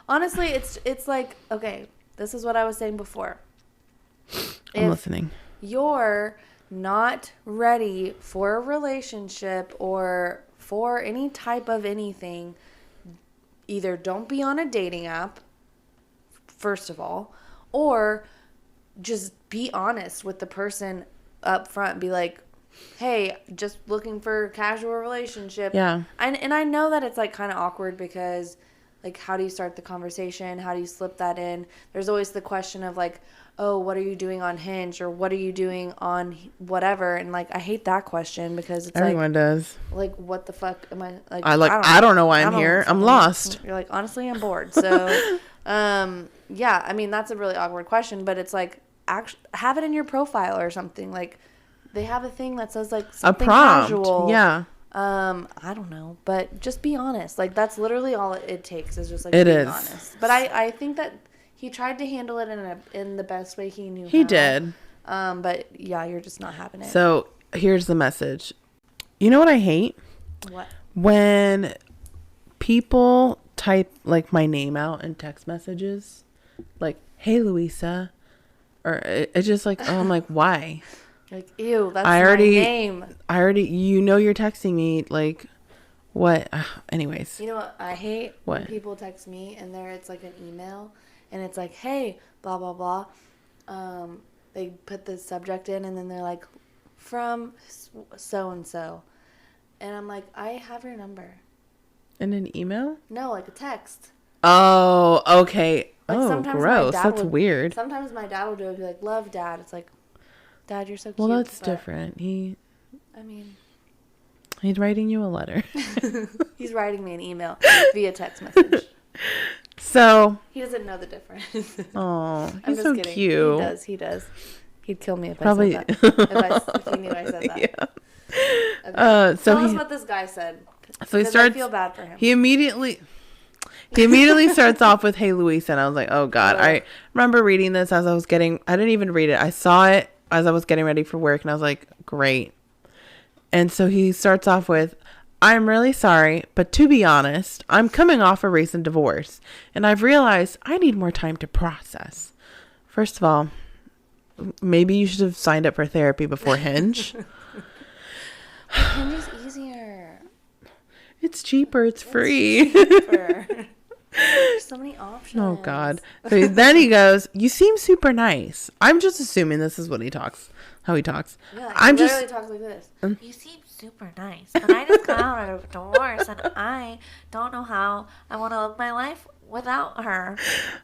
Honestly, it's like, okay, this is what I was saying before. I'm listening. You're not ready for a relationship or for any type of anything, either don't be on a dating app, first of all, or just be honest with the person up front. Be like, hey, just looking for a casual relationship. Yeah. And I know that it's like kind of awkward because like, how do you start the conversation? How do you slip that in? There's always the question of like, oh, what are you doing on Hinge or what are you doing on whatever? And like, I hate that question because it's everyone does. Like, what the fuck am I like? I don't know why I'm here. I'm lost. You're like, honestly, I'm bored. So, yeah, I mean, that's a really awkward question, but it's like, have it in your profile or something. Like, they have a thing that says like something a prompt. Casual. Yeah. I don't know, but just be honest. Like, that's literally all it takes is just like being honest. But I think that he tried to handle it in the best way he knew. He did. But yeah, you're just not having it. So here's the message. You know what I hate? What? When people type like my name out in text messages, like, hey, Louisa, or it's just like, oh, I'm like, why? Like, ew, that's my name. I already, you're texting me, like, what? Anyways. You know what I hate? What? When people text me and it's like an email and it's like, hey, blah, blah, blah. They put the subject in and then they're like, from so-and-so. And I'm like, I have your number. In an email? No, like a text. Oh, okay. Like oh, gross. That's weird. Sometimes my dad will do it. Be like, love, Dad. It's like, Dad, you're so cute. Well, that's different. He's writing you a letter. He's writing me an email via text message. So. He doesn't know the difference. Oh, he's so kidding. cute. He does. He'd kill me if I said that. If he knew I said that. Yeah. Okay. Tell us what this guy said. So he starts. I feel bad for him. He immediately starts off with, hey, Louisa. And I was like, oh, God. I remember reading this as I didn't even read it. I saw it as I was getting ready for work. And I was like, great. And so he starts off with, I'm really sorry, but to be honest, I'm coming off a recent divorce. And I've realized I need more time to process. First of all, maybe you should have signed up for therapy before Hinge. Hinge is easier. It's cheaper. It's free. Cheaper. There's so many options. Oh, God. So then he goes, you seem super nice. I'm just assuming this is how he talks. Yeah, he literally talks like this. You seem super nice, but I just got out of a divorce, and I don't know how I want to live my life without her.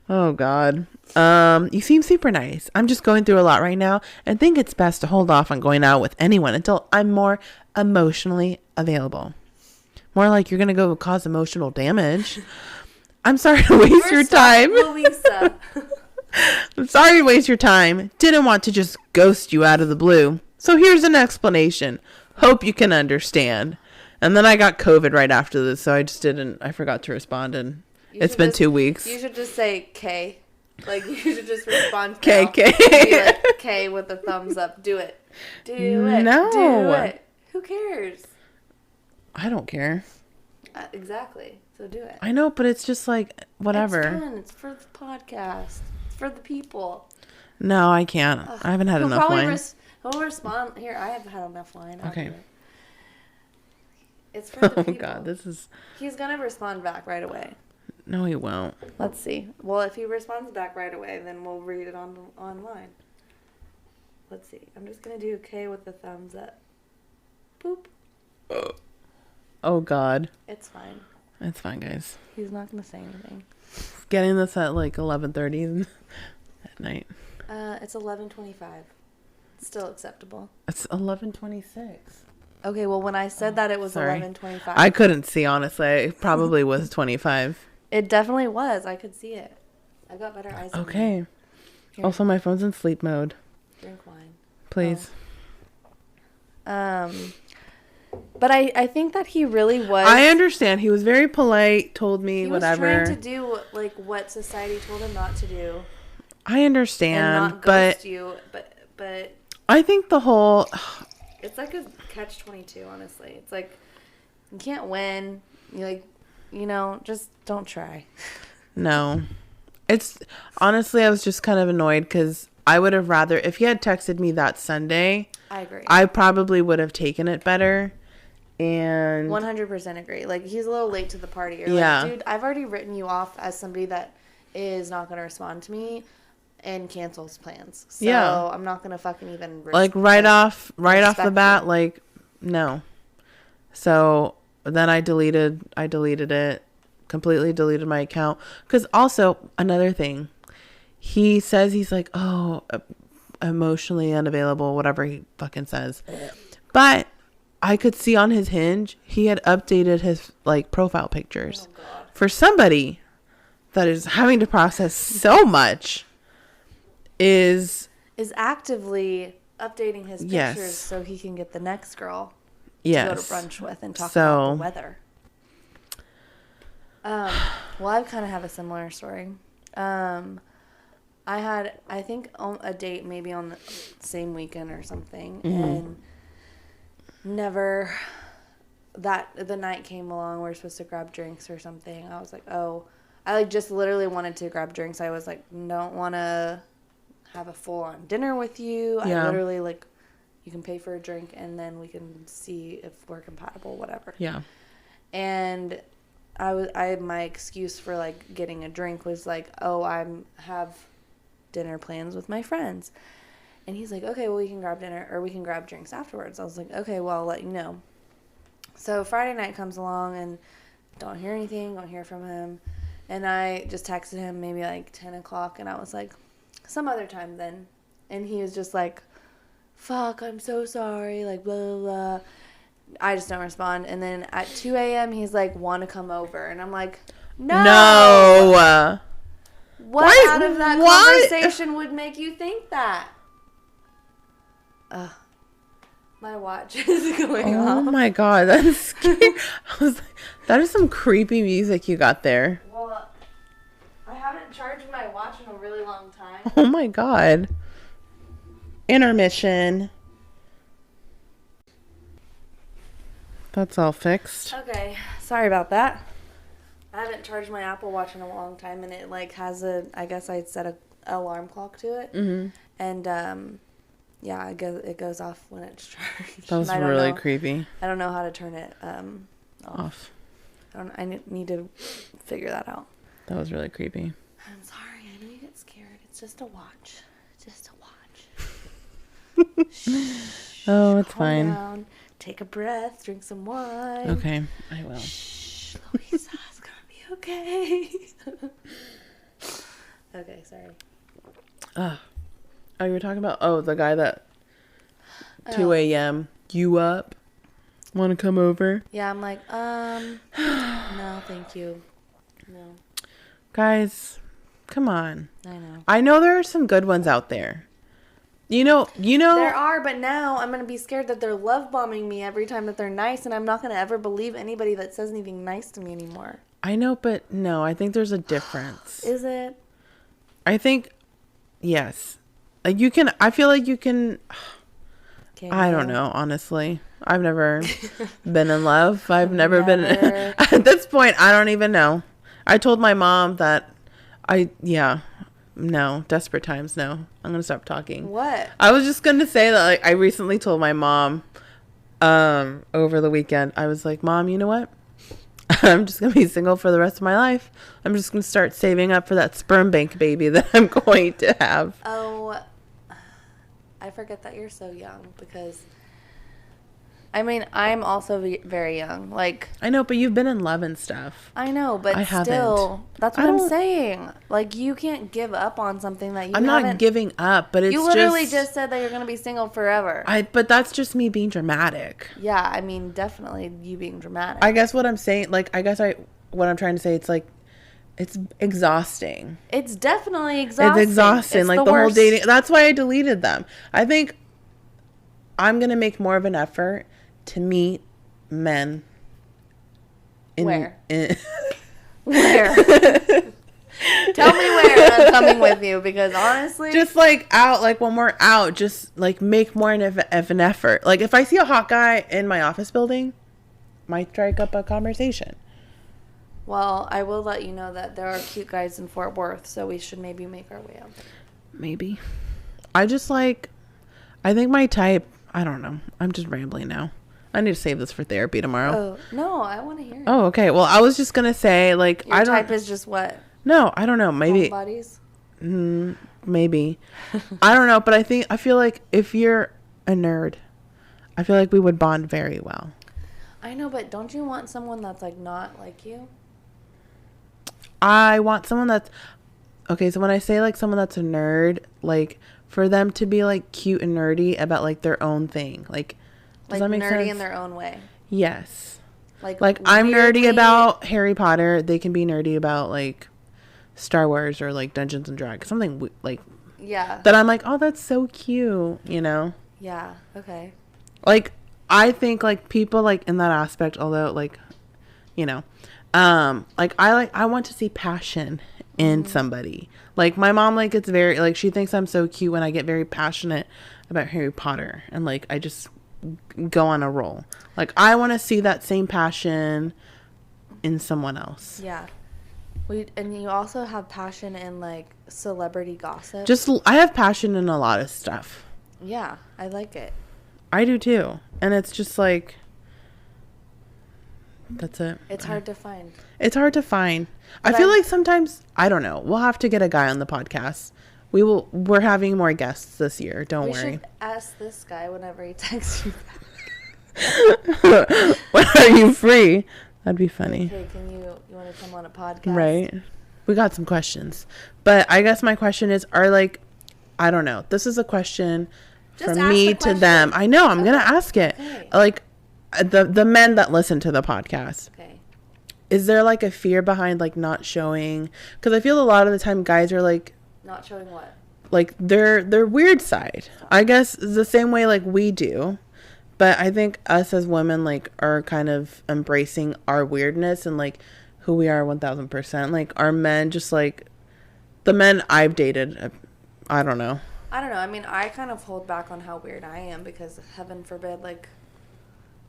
Oh, God. You seem super nice. I'm just going through a lot right now and think it's best to hold off on going out with anyone until I'm more emotionally available. More like you're going to go cause emotional damage. I'm sorry to waste your time. Louisa. I'm sorry to waste your time. Didn't want to just ghost you out of the blue. So here's an explanation. Hope you can understand. And then I got COVID right after this, so I forgot to respond, and it's been 2 weeks. You should just say K. Like, you should just respond K. Be like, K with a thumbs up. Do it. Do it. No. Do it. Who cares? I don't care. Exactly. So do it. I know, but it's just like, whatever. It's fun. It's for the podcast. It's for the people. No, I can't. I haven't had enough wine. He'll respond. Here, I have had enough wine. Okay. It's for the people. Oh, God, He's going to respond back right away. No, he won't. Let's see. Well, if he responds back right away, then we'll read it online. Let's see. I'm just going to do K with the thumbs up. Boop. Oh, God. It's fine. It's fine, guys. He's not going to say anything. Getting this at like 11:30 at night. It's 11:25. Still acceptable. It's 11:26. Okay, well, when I said that it was 11:25. I couldn't see, honestly. It probably was 25. It definitely was. I could see it. I got better eyes. Okay. Also, my phone's in sleep mode. Drink wine. Please. But I think that he really was. I understand. He was very polite, told me whatever. He was trying to do like what society told him not to do. I understand, and not ghost you, but I think the whole it's like a catch-22, honestly. It's like you can't win. Just don't try. No. It's honestly, I was just kind of annoyed because I would have rather, if he had texted me that Sunday, I agree. I probably would have taken it better. And 100% agree. Like, he's a little late to the party. You're yeah. like, dude, I've already written you off as somebody that is not going to respond to me and cancels plans. So yeah. I'm not going to fucking even like right off the bat, like, no. So then I deleted it, completely deleted my account. Because also, another thing, he says he's like, oh, emotionally unavailable, whatever he fucking says. But I could see on his Hinge, he had updated his like profile pictures. Oh, for somebody that is having to process so much is actively updating his pictures so he can get the next girl to go to brunch with and talk about the weather. Well, I kind of have a similar story. I had, I think, a date maybe on the same weekend or something, and never, the night came along, we were supposed to grab drinks or something. I was like, oh, I like just literally wanted to grab drinks. I was like, don't want to have a full on dinner with you. Yeah. I literally like, you can pay for a drink and then we can see if we're compatible, whatever. Yeah. And my excuse for like getting a drink was like, oh, have dinner plans with my friends. And he's like, okay, well, we can grab dinner or we can grab drinks afterwards. I was like, okay, well, I'll let you know. So Friday night comes along and don't hear anything, don't hear from him. And I just texted him maybe like 10 o'clock and I was like, some other time then. And he was just like, fuck, I'm so sorry, like blah, blah, blah. I just don't respond. And then at 2 a.m. he's like, want to come over. And I'm like, no. No. What out of that conversation would make you think that? My watch is going off. Oh my God, that's scary. I was like, that is some creepy music you got there. Well, I haven't charged my watch in a really long time. Oh my God. Intermission. That's all fixed. Okay, sorry about that. I haven't charged my Apple Watch in a long time, and it like has I guess I set a alarm clock to it, and yeah, it goes off when it's charged. That was really creepy. I don't know how to turn it Off. I need to figure that out. That was really creepy. I'm sorry. I know you get scared. It's just a watch. Just a watch. Shh, Oh, it's calm fine. down. Take a breath. Drink some wine. Okay, I will. Shh, Louisa, it's gonna be okay. Okay, sorry. Oh, you were talking about the guy that 2 a.m. You up? Want to come over? Yeah, I'm like, no, thank you. No, Guys, come on. I know. I know there are some good ones out there. You know. There are, but now I'm gonna be scared that they're love bombing me every time that they're nice, and I'm not gonna ever believe anybody that says anything nice to me anymore. I know, but no, I think there's a difference. Is it? I think, yes. Like you can, I feel like you can, I don't know, honestly. I've never been in love. I've never been, at this point, I don't even know. I told my mom that no, desperate times, no. I'm going to stop talking. What? I was just going to say that like I recently told my mom over the weekend, I was like, Mom, you know what? I'm just going to be single for the rest of my life. I'm just going to start saving up for that sperm bank baby that I'm going to have. Oh, I forget that you're so young because, I mean, I'm also very young. Like, I know, but you've been in love and stuff. I know, but I still, haven't. that's what I'm saying. Like, you can't give up on something that you I'm haven't. not giving up, but it's you literally just said that you're going to be single forever. But that's just me being dramatic. Yeah, I mean, definitely you being dramatic. I guess what I'm saying, like, what I'm trying to say, it's like, it's exhausting. It's definitely exhausting. It's exhausting. It's like the whole dating. That's why I deleted them. I think I'm going to make more of an effort to meet men. Where? Where? Tell me where and I'm coming with you because honestly. Just like out, like when we're out, just like make more of an effort. Like if I see a hot guy in my office building, might strike up a conversation. Well, I will let you know that there are cute guys in Fort Worth, so we should maybe make our way up. Maybe. I think my type, I don't know. I'm just rambling now. I need to save this for therapy tomorrow. Oh, no, I want to hear it. Oh, okay. Well, I was just going to say, like, Your type is just what? No, I don't know. Maybe. Bodies? Maybe. I don't know, but I feel like if you're a nerd, I feel like we would bond very well. I know, but don't you want someone that's, like, not like you? I want someone that's okay. So when I say like someone that's a nerd, like for them to be like cute and nerdy about like their own thing, like does that make nerdy sense? in their own way. Yes. Like I'm nerdy about Harry Potter. They can be nerdy about like Star Wars or like Dungeons and Dragons, something like that. I'm like, oh, that's so cute, you know? Yeah. Okay. Like I think like people like in that aspect, although like, you know. Like I want to see passion in somebody. Like my mom, like it's very like she thinks I'm so cute when I get very passionate about Harry Potter, and like I just go on a roll. Like, I want to see that same passion in someone else. Yeah. And you also have passion in, like, celebrity gossip. I have passion in a lot of stuff. Yeah, I like it. I do too. And it's just like, that's it. It's hard to find. It's hard to find. I feel like sometimes, I don't know. We'll have to get a guy on the podcast. We're having more guests this year. Don't worry. We should ask this guy whenever he texts you back. When are you free? That'd be funny. Hey, you want to come on a podcast? Right. We got some questions. But I guess my question is, I don't know. This is a question from me to them. I know. I'm going to ask it. Okay. Like, the men that listen to the podcast. Okay. Is there, like, a fear behind, like, not showing? Because I feel a lot of the time guys are, like... Not showing what? Like, their weird side. I guess the same way, like, we do. But I think us as women, like, are kind of embracing our weirdness and, like, who we are 1,000%. Like, our men just, like... The men I've dated, I don't know. I mean, I kind of hold back on how weird I am because, heaven forbid, like...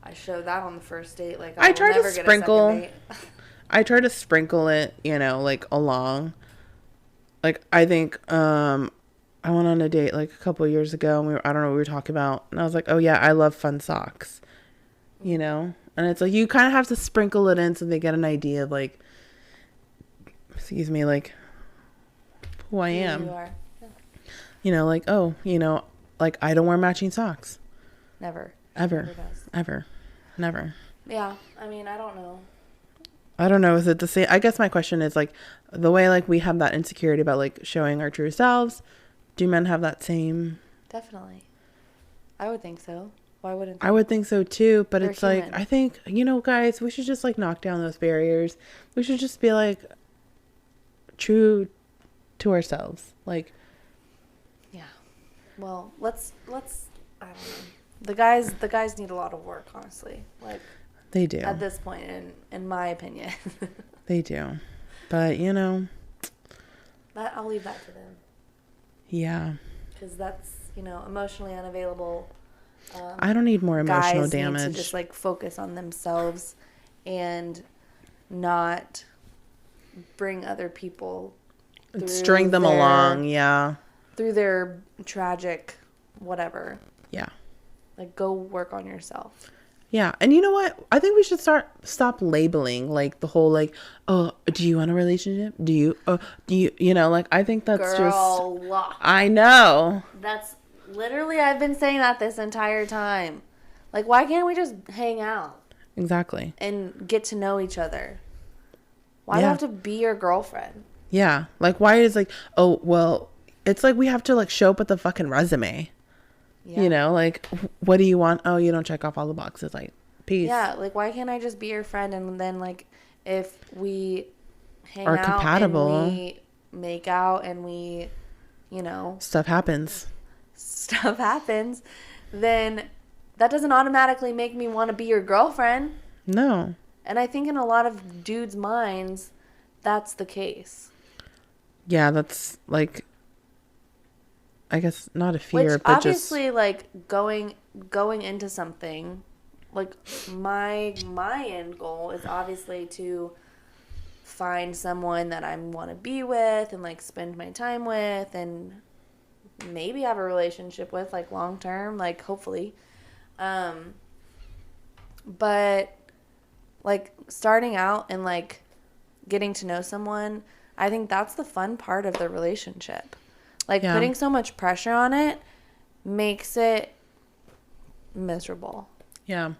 I show that on the first date. Like, I try to sprinkle. I try to sprinkle it, like, along. Like, I think I went on a date like a couple of years ago, and I don't know what we were talking about, and I was like, oh yeah, I love fun socks, and it's like you kind of have to sprinkle it in so they get an idea of, like, excuse me, like, who I am. You are. Yeah. Like, oh, like, I don't wear matching socks. Never. Ever. Never. Yeah. I mean, I don't know. Is it the same? I guess my question is, like, the way, like, we have that insecurity about, like, showing our true selves, do men have that same? Definitely. I would think so. Why wouldn't they? I would think so too, but They're it's human. Like, I think, guys, we should just, like, knock down those barriers. We should just be, like, true to ourselves. Like, yeah. Well, let's I don't know. The guys need a lot of work, honestly. Like, they do. At this point, in my opinion. They do. But, I'll leave that to them. Yeah. Because that's, emotionally unavailable. I don't need more emotional damage. Guys need to just, like, focus on themselves and not bring other people string them along, yeah. Through their tragic whatever. Yeah. Like, go work on yourself. Yeah. And you know what? I think we should stop labeling, like, the whole, like, oh, do you want a relationship? Do you, like, I think that's Girl, just, I know. That's literally, I've been saying that this entire time. Like, why can't we just hang out? Exactly. And get to know each other? Why do I have to be your girlfriend? Yeah. Like, why is, like, oh, well, it's like we have to, like, show up with the fucking resume. Yeah. Like, what do you want? Oh, you don't check off all the boxes. Like, peace. Yeah, like, why can't I just be your friend? And then, like, if we hang out compatible, and we make out and we, stuff happens, then that doesn't automatically make me want to be your girlfriend. No. And I think in a lot of dudes' minds, that's the case. Yeah, that's, like, I guess not a fear, which but obviously, just like, going into something, like, my end goal is obviously to find someone that I want to be with and, like, spend my time with and maybe have a relationship with, like, long term, like, hopefully. But, like, starting out and, like, getting to know someone, I think that's the fun part of the relationship. Like, putting so much pressure on it makes it miserable. Yeah.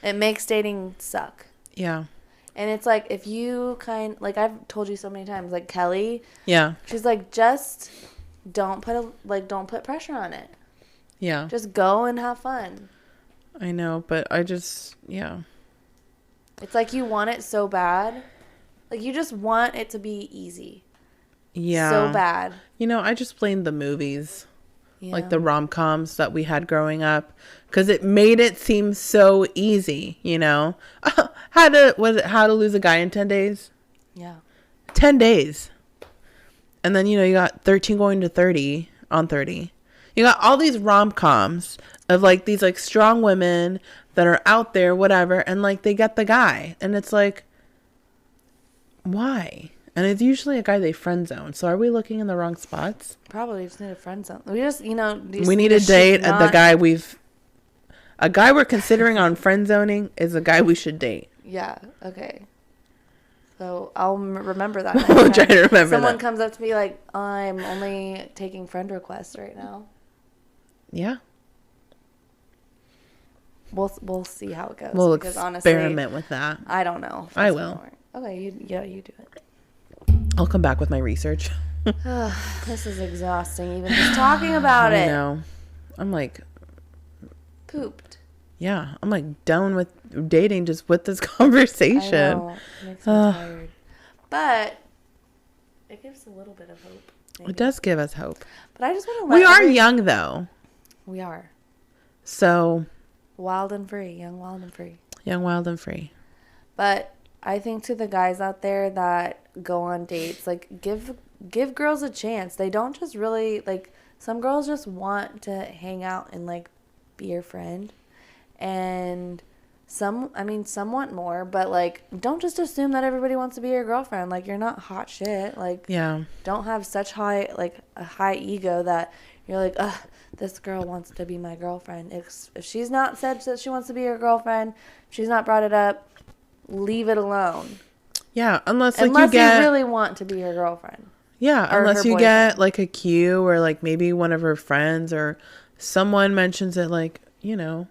It makes dating suck. Yeah. And it's like, if you like, I've told you so many times, like, Kelly. Yeah. She's like, just don't put pressure on it. Yeah. Just go and have fun. I know, but I just, yeah. It's like you want it so bad. Like, you just want it to be easy. Yeah. So bad. I just blame the movies. Yeah. Like the rom-coms that we had growing up. Because it made it seem so easy, How to Lose a Guy in 10 Days? Yeah. 10 days. And then, you got 13 going to 30 on 30. You got all these rom-coms of like these like strong women that are out there, whatever, and like they get the guy, and it's like, why? And it's usually a guy they friend zone. So are we looking in the wrong spots? Probably just need a friend zone. We just, you know, We need to date the guy a guy we're considering on friend zoning is a guy we should date. Yeah. Okay. So I'll remember that. We'll try to remember Someone that. comes up to me like, I'm only taking friend requests right now. Yeah. We'll see how it goes. We'll because experiment honestly, with that. I don't know. I will. Okay. You do it. I'll come back with my research. This is exhausting. Even just talking about I it. know. I'm like, Pooped. yeah. I'm like done with dating just with this conversation. I know. It makes me tired. But it gives a little bit of hope. Maybe. It does give us hope. But I just want to We are young though. We are. So Wild and free. Young, wild, and free. young, wild, and free. But I think to the guys out there that go on dates, like give girls a chance. They don't just really like some girls just want to hang out and like be your friend. And some want more, but like don't just assume that everybody wants to be your girlfriend. Like you're not hot shit. Like Yeah. don't have such a high ego that you're like, ugh, this girl wants to be my girlfriend. If she's not said that she wants to be your girlfriend, if she's not brought it up, leave it alone. Yeah. Unless You get really want to be her girlfriend. Yeah, Or unless her you get boyfriend. like a cue or like maybe one of her friends or someone mentions it, like, you know.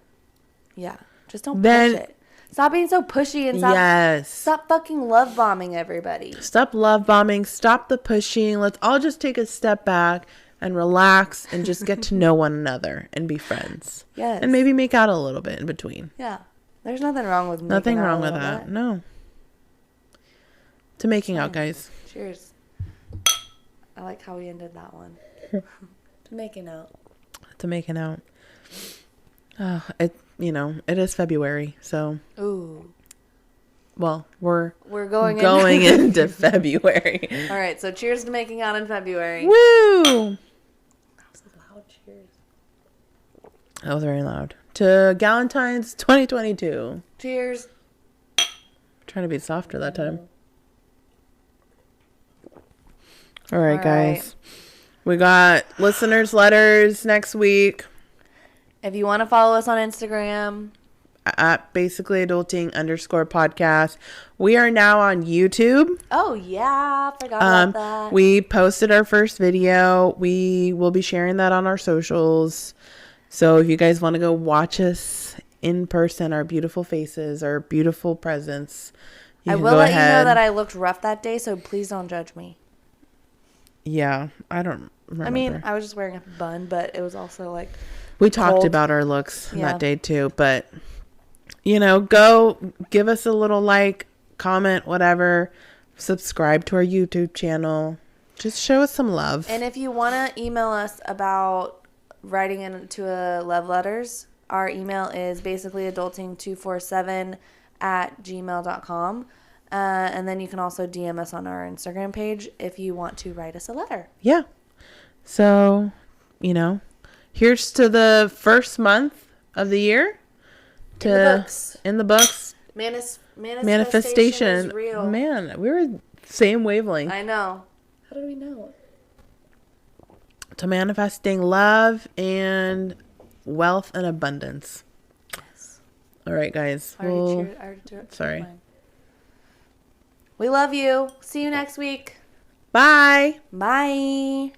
Yeah. Just don't Then- push it. Stop being so pushy and Yes. stop fucking love bombing everybody. Stop love bombing. Stop the pushing. Let's all just take a step back and relax and just get to know one another and be friends. Yes. And maybe make out a little bit in between. Yeah. There's nothing wrong with Nothing making out a wrong with little that. bit. No. To making out, guys. Cheers. I like how we ended that one. To making out. To making out. Oh, it is February, so Ooh. well, we're Going into February. All right, so cheers to making out in February. Woo! That was a loud cheers. That was very loud. To Galentine's 2022. Cheers. Trying to be softer that time. All right, All right. guys. We got listeners' letters next week If you want to follow us on Instagram, at basicallyadulting_podcast. We are now on YouTube. oh yeah, forgot about that. We posted our first video. We will be sharing that on our socials. So if you guys want to go watch us in person, our beautiful faces, our beautiful presence, I will let you know that I looked rough that day, so please don't judge me. Yeah, I don't remember. I mean, I was just wearing a bun, but it was also like we talked cold. about our looks Yeah. that day too, but go give us a little like, comment, whatever, subscribe to our YouTube channel. Just show us some love. And if you want to email us about writing into a love letters, our email is basicallyadulting247@gmail.com. And then you can also DM us on our Instagram page if you want to write us a letter. Yeah. So, here's to the first month of the year. In the books. Manifestation. is real. Man, we were same wavelength. I know. How do we know? To manifesting love and wealth and abundance. Yes. All right, guys. I already cheered sorry. mine. We love you. See you next week. Bye. Bye.